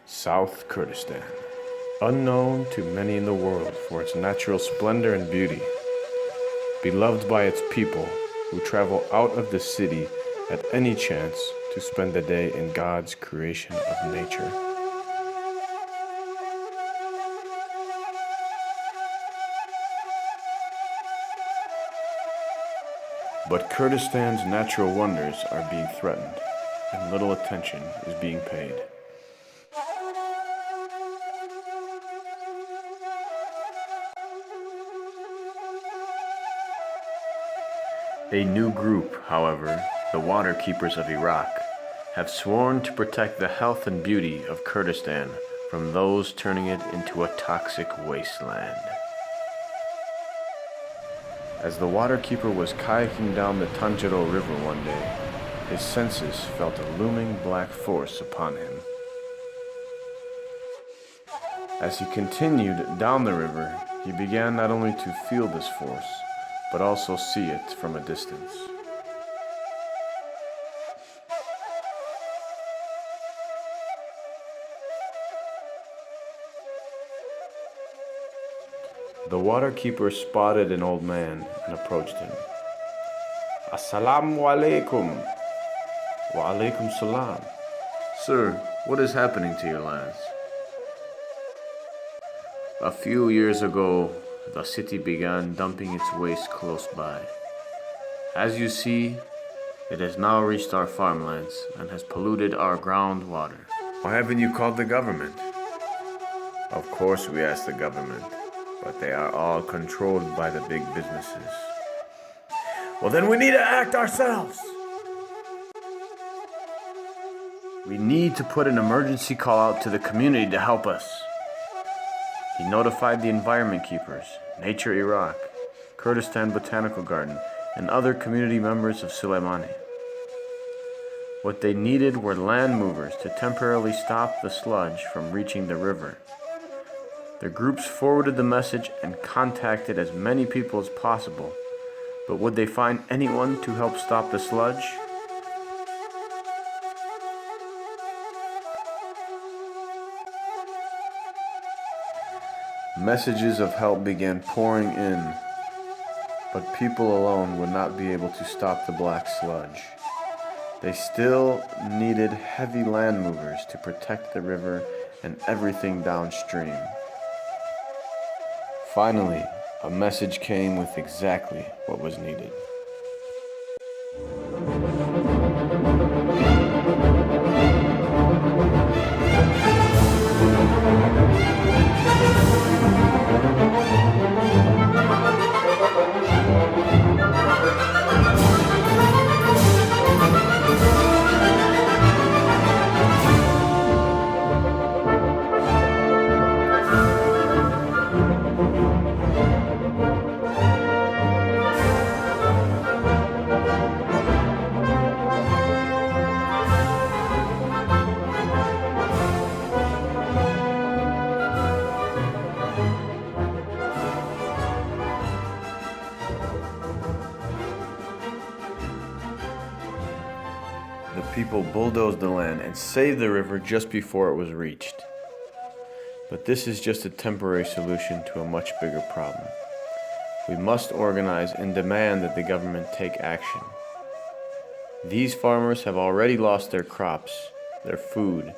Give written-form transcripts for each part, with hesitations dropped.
South Kurdistan, unknown to many in the world for its natural splendor and beauty, beloved by its people who travel out of the city at any chance to spend the day in God's creation of nature. But Kurdistan's natural wonders are being threatened, and little attention is being paid. A new group, however, the Water Keepers of Iraq, have sworn to protect the health and beauty of Kurdistan from those turning it into a toxic wasteland. As the water keeper was kayaking down the Tanjiro River one day, his senses felt a looming black force upon him. As he continued down the river, he began not only to feel this force, but also see it from a distance. The water keeper spotted an old man and approached him. Assalamu alaikum. Wa alaikum salam. Sir, what is happening to your lands? A few years ago, the city began dumping its waste close by. As you see, it has now reached our farmlands and has polluted our groundwater. Why haven't you called the government? Of course we asked the government, but they are all controlled by the big businesses. Well, then we need to act ourselves. We need to put an emergency call out to the community to help us. He notified the environment keepers, Nature Iraq, Kurdistan Botanical Garden, and other community members of Suleimani. What they needed were land movers to temporarily stop the sludge from reaching the river. The groups forwarded the message and contacted as many people as possible, but would they find anyone to help stop the sludge? Messages of help began pouring in, but people alone would not be able to stop the black sludge. They still needed heavy land movers to protect the river and everything downstream. Finally, a message came with exactly what was needed. The people bulldozed the land and saved the river just before it was reached. But this is just a temporary solution to a much bigger problem. We must organize and demand that the government take action. These farmers have already lost their crops, their food,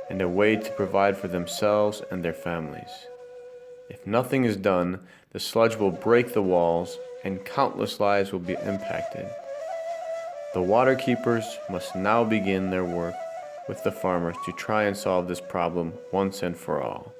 and a way to provide for themselves and their families. If nothing is done, the sludge will break the walls and countless lives will be impacted. The water keepers must now begin their work with the farmers to try and solve this problem once and for all.